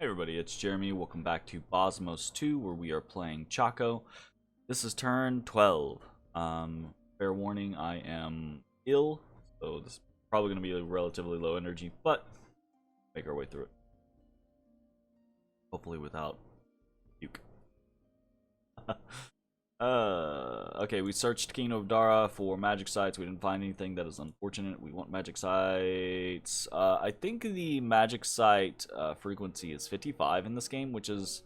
Everybody, it's Jeremy. Welcome back to Bozmos2, where we are playing Chaco. This is turn 12. Fair warning, I am ill, so this is probably going to be a relatively low energy, but make our way through it. Hopefully without puke. Okay, we searched Kingdom of Dara for magic sites. We didn't find anything. That is unfortunate. We want magic sites. I think the magic site frequency is 55 in this game, which is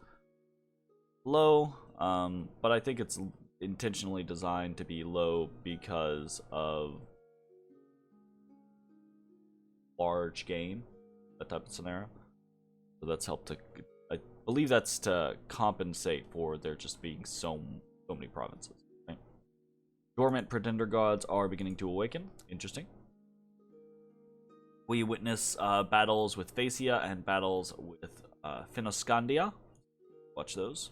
low. But I think it's intentionally designed to be low because of large game, that type of scenario. So that's helped to, I believe that's to compensate for there just being so many provinces. Right? Dormant pretender gods are beginning to awaken. Interesting. We witness battles with Phasia and battles with Finoscandia. Watch those.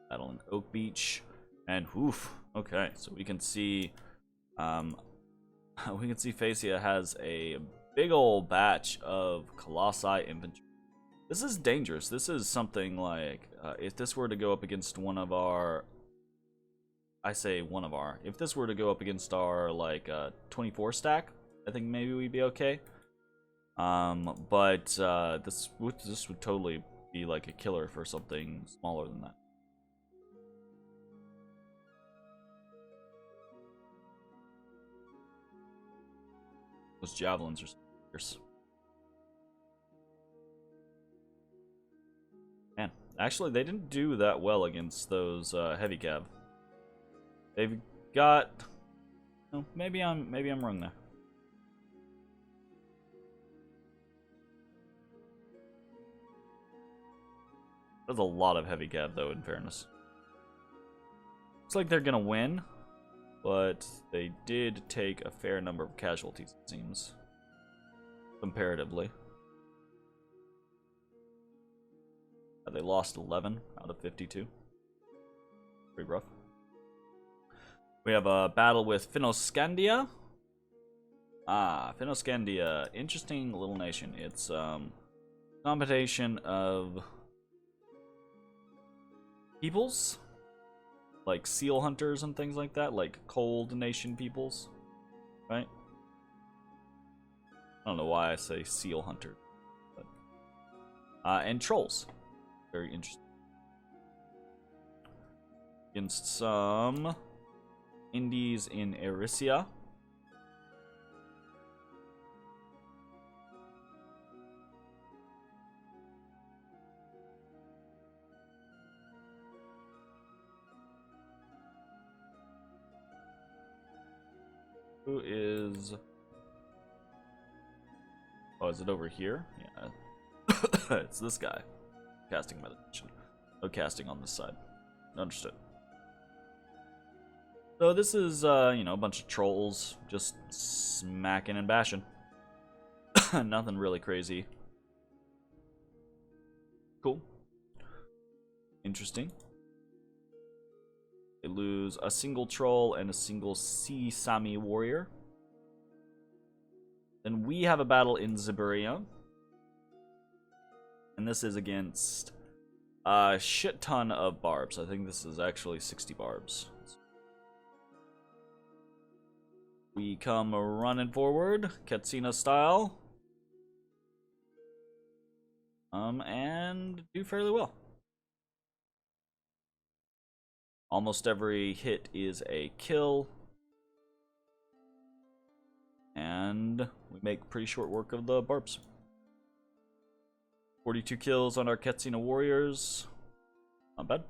Battle in Oak Beach. And oof. Okay, so we can see Phasia has a big old batch of Colossi infantry. This is dangerous. This is something like if this were to go up against one of our, if this were to go up against our like 24 stack, I think maybe we'd be okay. But this would totally be like a killer for something smaller than that. Those javelins are fierce. Man, actually, they didn't do that well against those heavy cav. They've got. Oh, maybe I'm wrong there. There's a lot of heavy cav though, in fairness. Looks like they're gonna win, but they did take a fair number of casualties, it seems. Comparatively. They lost 11 out of 52. Pretty rough. We have a battle with Finoscandia. Finoscandia. Interesting little nation. It's a combination of peoples. Like seal hunters and things like that. Like cold nation peoples. Right? I don't know why I say seal hunter. But, and trolls. Very interesting. Against some Indies in Erysia. Who is... Oh, is it over here? Yeah. It's this guy. Casting meditation. No casting on this side. Understood. So this is, you know, a bunch of trolls just smacking and bashing. Nothing really crazy. Cool. Interesting. They lose a single troll and a single sea Sami warrior. Then we have a battle in Ziburia. And this is against a shit ton of barbs. I think this is actually 60 barbs. We come running forward, Katsina style. And do fairly well. Almost every hit is a kill. And we make pretty short work of the barbs. 42 kills on our Katsina warriors. Not bad.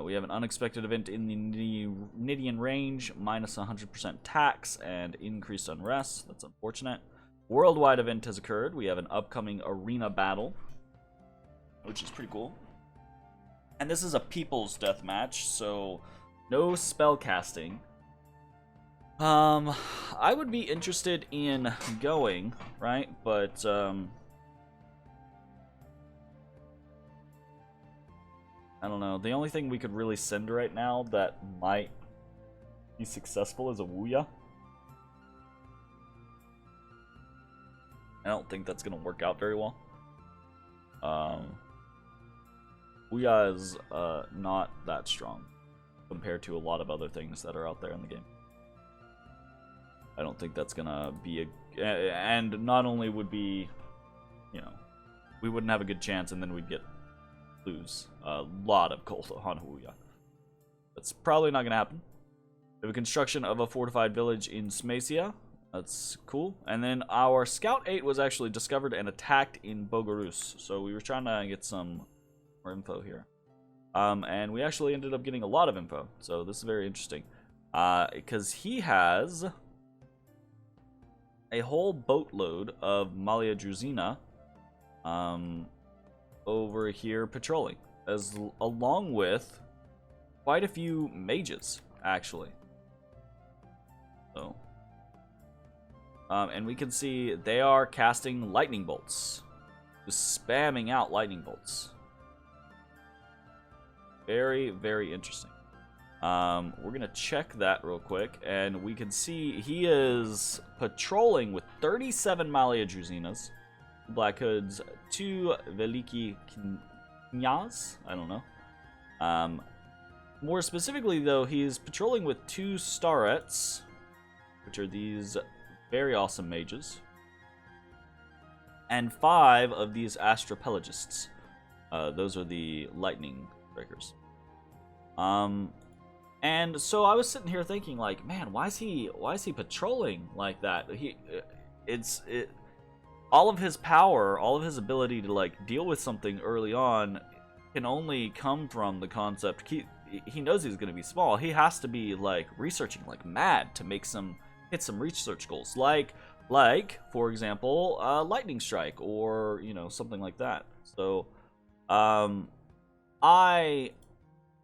We have an unexpected event in the Nidian range, minus 100% tax and increased unrest. That's unfortunate. Worldwide event has occurred. We have an upcoming arena battle, which is pretty cool. And this is a people's deathmatch, so no spell casting. I would be interested in going, right? But I don't know. The only thing we could really send right now that might be successful is a Wuya. I don't think that's going to work out very well. Ouya is not that strong compared to a lot of other things that are out there in the game. I don't think that's gonna be and not only would be, you know, we wouldn't have a good chance, and then we'd lose a lot of gold on Ouya. That's probably not gonna happen. We have a construction of a fortified village in Smacia. That's cool. And then our Scout 8 was actually discovered and attacked in Bogorus. So we were trying to get some more info here. And we actually ended up getting a lot of info. So this is very interesting. Because he has a whole boatload of Malia Druzina over here patrolling. Along with quite a few mages, actually. So... and we can see they are casting lightning bolts. Just spamming out lightning bolts. Very, very interesting. We're going to check that real quick. And we can see he is patrolling with 37 Malia Druzinas, Black Hoods, 2 Veliki Knyaz. I don't know. More specifically, though, he's patrolling with 2 Starets, which are these... very awesome mages. And 5 of these Astropelagists. Those are the lightning breakers. And so I was sitting here thinking, like, man, why is he patrolling like that? All of his power, all of his ability to like deal with something early on can only come from the concept. He knows he's going to be small. He has to be like researching like mad to make hit some research goals, like for example, lightning strike, or you know, something like that. So,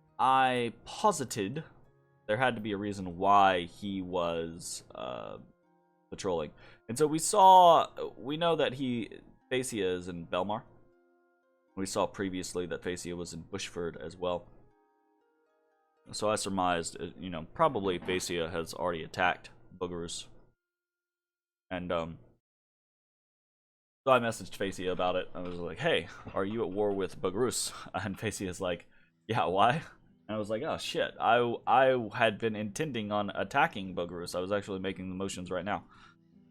I posited there had to be a reason why he was patrolling, and so we know that Facia is in Belmar. We saw previously that Facia was in Bushford as well. So I surmised, you know, probably Facia has already attacked Bogorus. And so I messaged Facia about it. I was like, hey, are you at war with Bogorus? And Facia's like, yeah, why? And I was like, oh shit, I had been intending on attacking Bogorus. I was actually making the motions right now.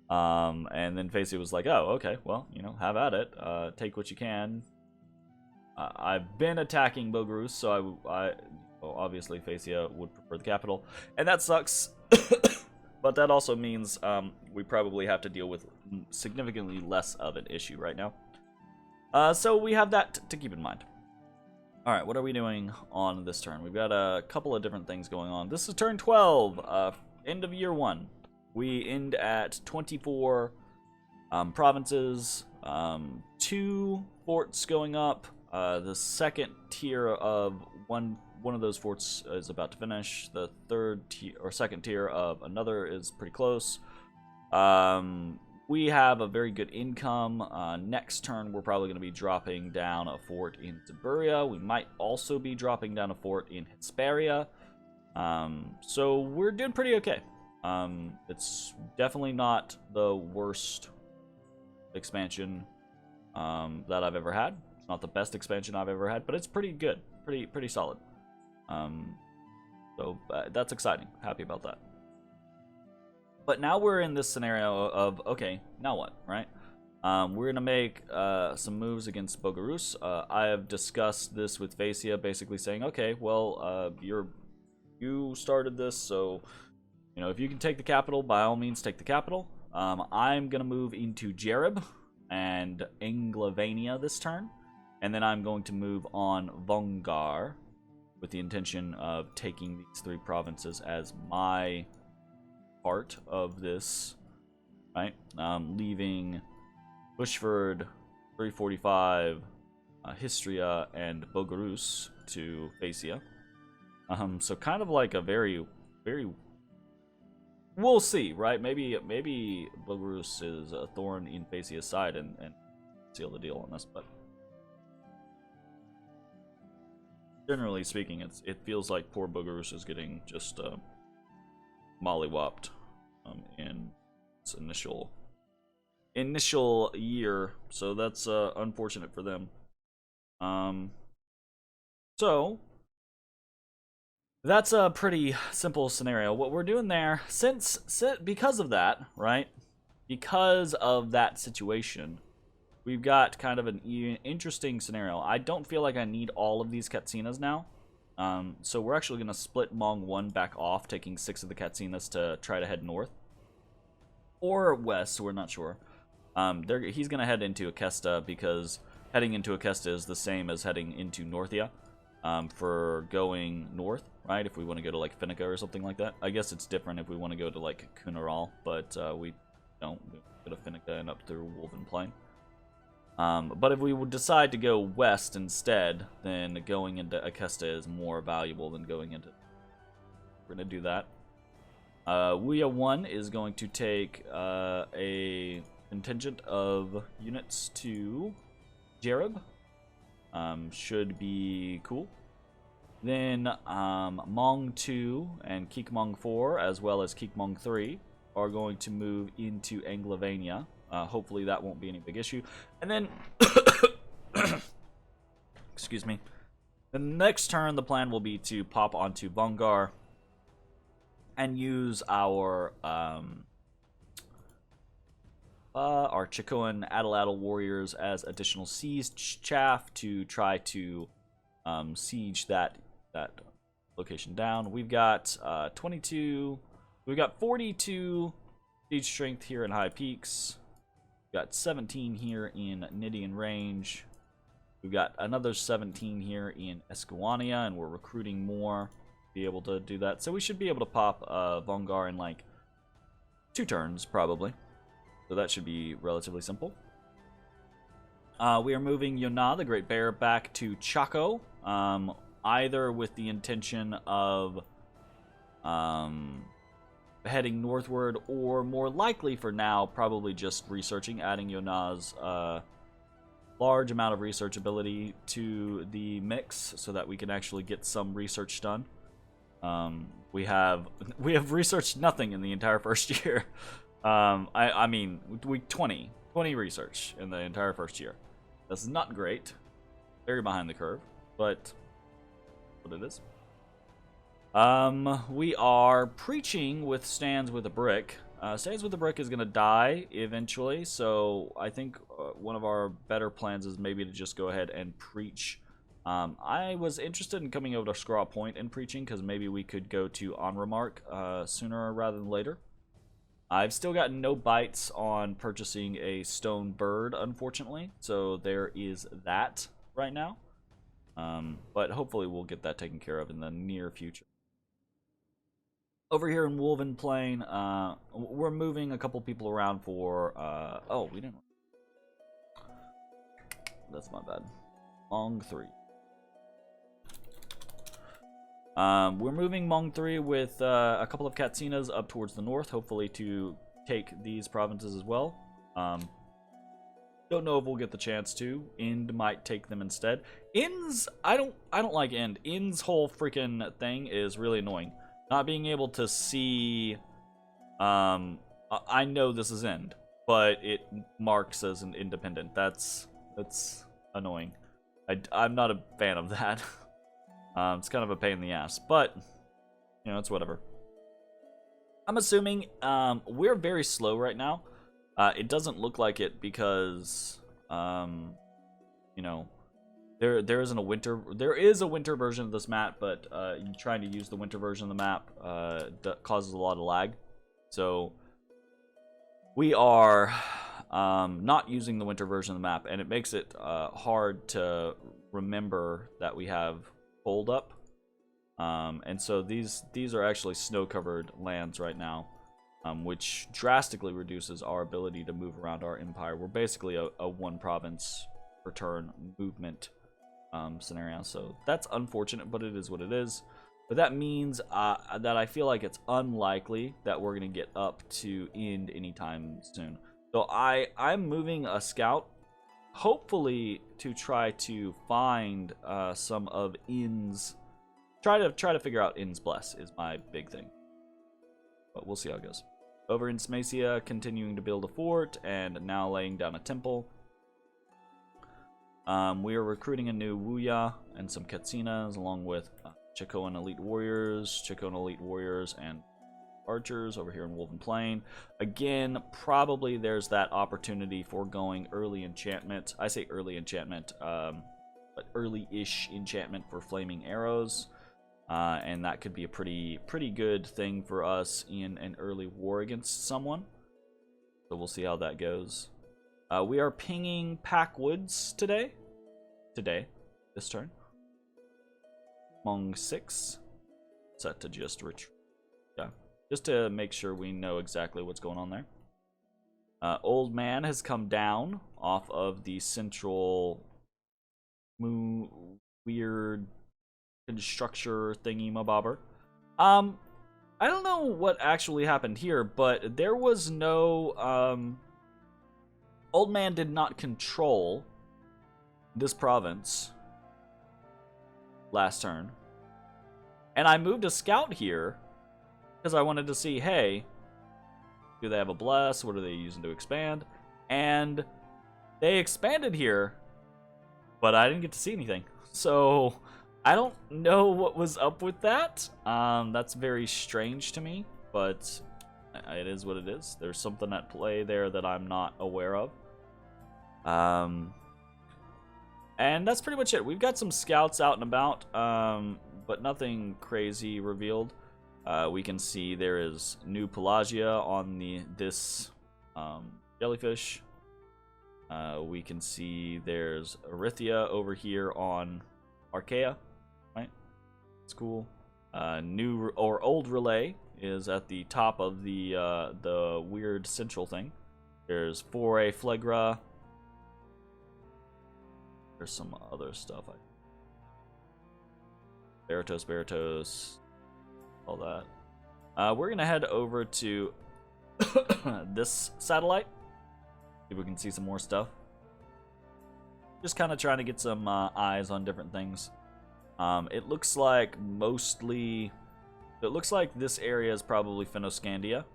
And then Facia was like, oh, okay, well, you know, have at it. Take what you can. I've been attacking Bogorus, so well, obviously Facia would prefer the capital. And that sucks. But that also means we probably have to deal with significantly less of an issue right now. So we have that to keep in mind. Alright, what are we doing on this turn? We've got a couple of different things going on. This is turn 12, end of year 1. We end at 24 provinces, 2 forts going up. The second tier of one of those forts is about to finish. The third tier or second tier of another is pretty close. We have a very good income. Next turn, we're probably going to be dropping down a fort in Tiburia. We might also be dropping down a fort in Hesperia. So we're doing pretty okay. It's definitely not the worst expansion that I've ever had. It's not the best expansion I've ever had, but it's pretty good, pretty solid. So that's exciting. Happy about that. But now we're in this scenario of, okay, now what, right? We're going to make some moves against Bogorus. I have discussed this with Facia, basically saying, okay, well, you started this, so, you know, if you can take the capital, by all means, take the capital. I'm going to move into Jereb and Englavania this turn. And then I'm going to move on Vongar with the intention of taking these 3 provinces as my part of this, right? Leaving Bushford, 345, Histria, and Bogorus to Facia. So kind of like a very... We'll see, right? Maybe Bogorus is a thorn in Facia's side and seal the deal on this, but... generally speaking, it feels like poor Bogorus is getting just mollywopped in its initial year, so that's unfortunate for them. So that's a pretty simple scenario. What we're doing there, because of that, right? Because of that situation, we've got kind of an interesting scenario. I don't feel like I need all of these Katsinas now. So we're actually going to split Mong 1 back off, taking 6 of the Katsinas to try to head north. Or west, we're not sure. He's going to head into Aquesta, because heading into Aquesta is the same as heading into Northia for going north, right? If we want to go to, like, Finnica or something like that. I guess it's different if we want to go to, like, Kunaral, but we don't. We go to Finnica and up through Wolven Plain. But if we would decide to go west instead, then going into Aquesta is more valuable than going into... We're going to do that. Wuya 1 is going to take a contingent of units to Jereb. Should be cool. Then Mong 2 and Kikmong 4, as well as Kikmong 3, are going to move into Anglovania. Hopefully that won't be any big issue. And then, excuse me, the next turn the plan will be to pop onto Vongar and use our Chacoan Adalatal warriors as additional siege chaff to try to siege that location down. We've got 22, we've got 42 siege strength here in High Peaks. We've got 17 here in Nidian Range. We've got another 17 here in Escuania, and we're recruiting more to be able to do that. So we should be able to pop Vongar in like 2 turns, probably. So that should be relatively simple. We are moving Yona, the Great Bear, back to Chaco, either with the intention of heading northward, or more likely for now, probably just researching, adding Yona's large amount of research ability to the mix so that we can actually get some research done. We have researched nothing in the entire first year. I mean, we 20 research in the entire first year. That's not great. Very behind the curve, but what it is. We are preaching with Stands with a Brick. Stands with a Brick is going to die eventually, so I think one of our better plans is maybe to just go ahead and preach. I was interested in coming over to Scraw Point and preaching, because maybe we could go to Onremark sooner rather than later. I've still got no bites on purchasing a stone bird, unfortunately, so there is that right now. But hopefully we'll get that taken care of in the near future. Over here in Wolven Plain, we're moving a couple people around for, oh, we didn't. That's my bad. Mong 3. We're moving Mong 3 with a couple of Katsinas up towards the north, hopefully to take these provinces as well. Don't know if we'll get the chance to. Ind might take them instead. Ind's, I don't like Ind. Ind's whole freaking thing is really annoying. Not being able to see, I know this is Ind, but it marks as an independent. That's annoying. I'm not a fan of that. It's kind of a pain in the ass, but you know, it's whatever. I'm assuming we're very slow right now. It doesn't look like it because you know, there is a winter version of this map, but trying to use the winter version of the map causes a lot of lag. So we are not using the winter version of the map, and it makes it hard to remember that we have hold up. And so these are actually snow-covered lands right now, which drastically reduces our ability to move around our empire. We're basically a one province per turn movement scenario, so that's unfortunate, but it is what it is. But that means that I feel like it's unlikely that we're gonna get up to Ind anytime soon. So I'm moving a scout, hopefully to try to find some of Ind's. Try to figure out Ind's Bless is my big thing, but we'll see how it goes. Over in Smacia, continuing to build a fort and now laying down a temple. We are recruiting a new Wuya and some Katsinas, along with Chaco and Elite Warriors, and Archers over here in Wolven Plain. Again, probably there's that opportunity for going early enchantment. I say early enchantment, but early-ish enchantment for Flaming Arrows. And that could be a pretty good thing for us in an early war against someone. So we'll see how that goes. We are pinging Packwoods this turn. Mong 6. Set to just retreat. Yeah, just to make sure we know exactly what's going on there. Old Man has come down off of the central weird structure thingy mabobber. I don't know what actually happened here, but there was no Old Man did not control this province last turn. And I moved a scout here because I wanted to see, hey, do they have a bless? What are they using to expand? And they expanded here, but I didn't get to see anything. So I don't know what was up with that. That's very strange to me, but it is what it is. There's something at play there that I'm not aware of. And that's pretty much it. We've got some scouts out and about, but nothing crazy revealed. We can see there is new Pelagia on this jellyfish. We can see there's Erythia over here on Archaea, right? It's cool. New or old relay is at the top of the weird central thing. There's Foray Phlegra. There's some other stuff. Baratos, all that. We're gonna head over to this satellite. See if we can see some more stuff. Just kind of trying to get some eyes on different things. It looks like this area is probably Fennoscandia.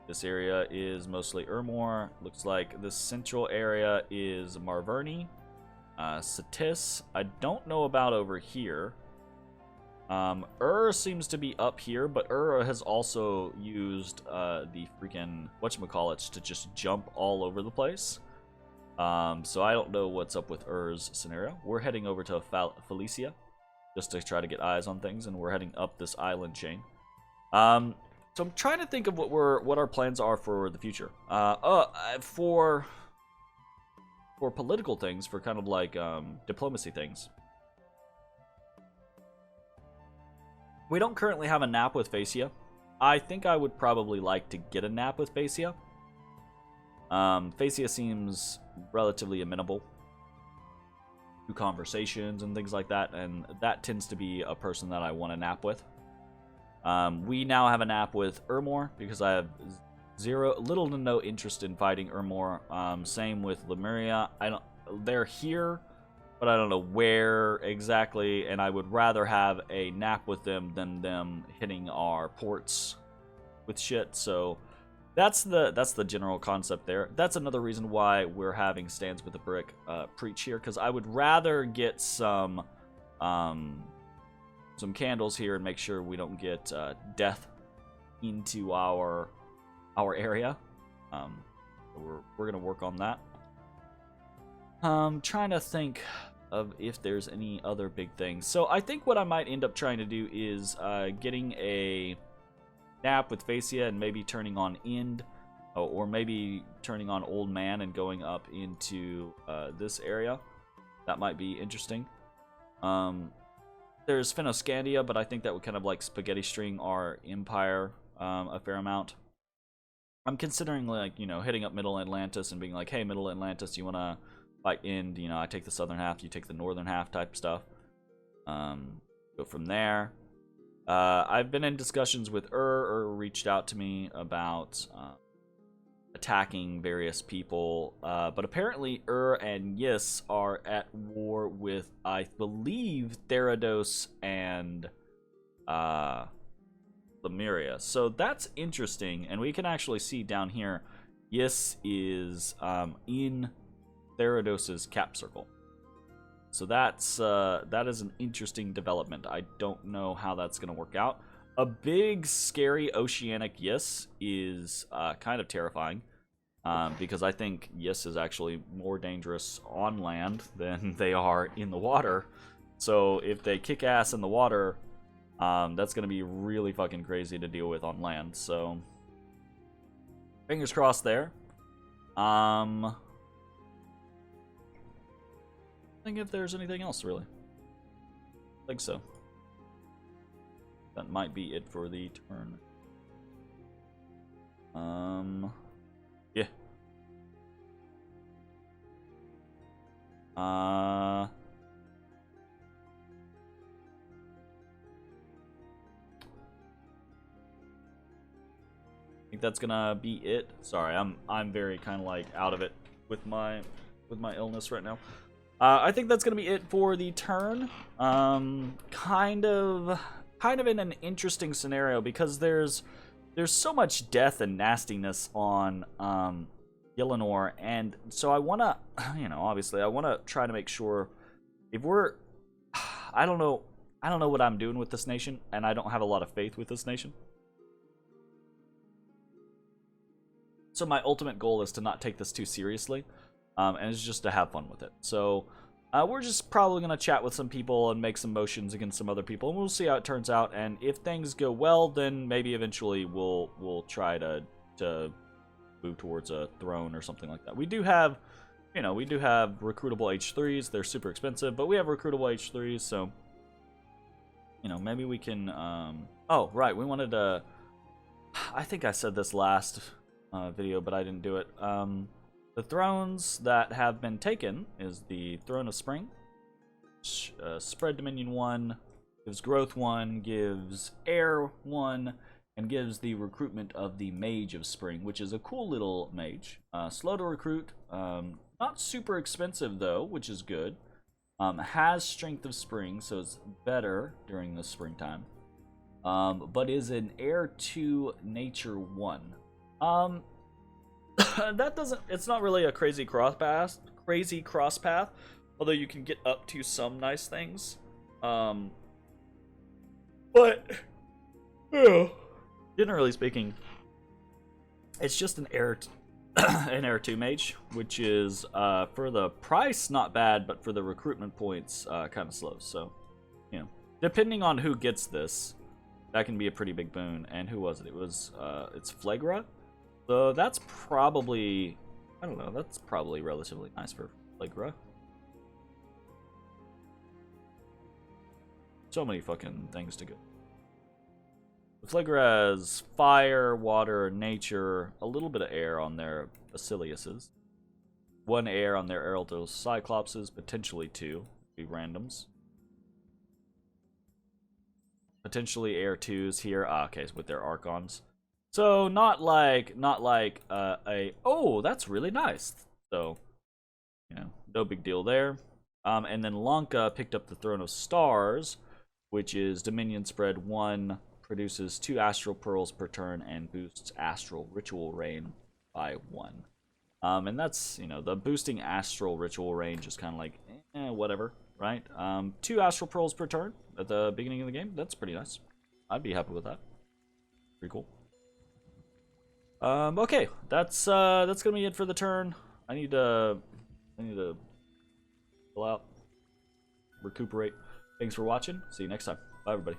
This area is mostly Urmor. Looks like this central area is Marverni. Satis, I don't know about over here. Seems to be up here, but has also used the freaking whatchamacallits to just jump all over the place. So I don't know what's up with scenario. We're heading over to Felicia just to try to get eyes on things, and we're heading up this island chain. So I'm trying to think of what our plans are for the future. For political things, for kind of like diplomacy things. We don't currently have a nap with Phasia. I think I would probably like to get a nap with Phasia. Phasia seems relatively amenable to conversations and things like that, and that tends to be a person that I want to nap with. We now have a nap with Urmor because I have little to no interest in fighting Urmor. Same with Lemuria. They're here, but I don't know where exactly, and I would rather have a nap with them than them hitting our ports with shit. So that's the general concept there. That's another reason why we're having Stands with the Brick preach here, because I would rather get some candles here and make sure we don't get death into our area. We're gonna work on that. Trying to think of if there's any other big things. So I think what I might end up trying to do is getting a nap with Phasia and maybe turning on End, or maybe turning on Old Man and going up into this area. That might be interesting. There's Fennoscandia, but I think that would kind of like spaghetti string our empire a fair amount. I'm considering, like, hitting up Middle Atlantis and being like, hey, Middle Atlantis, you want to fight End? I take the southern half, you take the northern half type stuff. Go from there. I've been in discussions with reached out to me about attacking various people, but apparently and Yis are at war with, I believe, Therados and Lemuria. So that's interesting, and we can actually see down here, Yis is in Therados's cap circle. So that is an interesting development. I don't know how that's going to work out. A big, scary oceanic Yiss is kind of terrifying, because I think Yiss is actually more dangerous on land than they are in the water. So if they kick ass in the water, that's going to be really fucking crazy to deal with on land. So fingers crossed there. I think if there's anything else, really. I think so. That might be it for the turn. Yeah. I think that's gonna be it. Sorry, I'm very kind of like out of it with my illness right now. I think that's gonna be it for the turn. Kind of in an interesting scenario because there's so much death and nastiness on Gielinor, and so I wanna, obviously I wanna try to make sure if we're, I don't know what I'm doing with this nation, and I don't have a lot of faith with this nation. So my ultimate goal is to not take this too seriously, and it's just to have fun with it. So we're just probably going to chat with some people and make some motions against some other people, and we'll see how it turns out. And if things go well, then maybe eventually we'll try to move towards a throne or something like that. We do have, recruitable H3s. They're super expensive, but we have recruitable H3s, so, maybe we can, oh, right, we wanted to, I think I said this last video, but I didn't do it. The thrones that have been taken is the Throne of Spring, Spread Dominion 1, gives Growth 1, gives Air 1, and gives the recruitment of the Mage of Spring, which is a cool little mage. Slow to recruit, not super expensive though, which is good. Has Strength of Spring, so it's better during the springtime. But is an Air 2 Nature 1. That doesn't, it's not really a crazy cross path, although you can get up to some nice things. But generally speaking, it's just an Air an Air 2 mage, which is for the price not bad, but for the recruitment points kind of slow. So, depending on who gets this, that can be a pretty big boon. And who was it? It was it's Flagra. So that's probably, I don't know, that's probably relatively nice for Flagra. So many fucking things to go. Flagra has fire, water, nature, a little bit of air on their Basiliuses. 1 air on their Ereltos Cyclopses, potentially 2. Be randoms. Potentially air 2s here. Okay, with their Archons. So not like oh, that's really nice. So, no big deal there. And then Lanka picked up the Throne of Stars, which is Dominion Spread 1, produces 2 Astral Pearls per turn, and boosts Astral Ritual Rain by 1. And that's, the boosting Astral Ritual range is kind of like, whatever, right? 2 Astral Pearls per turn at the beginning of the game. That's pretty nice. I'd be happy with that. Pretty cool. Okay, that's gonna be it for the turn. I need to chill out, recuperate. Thanks for watching. See you next time. Bye, everybody.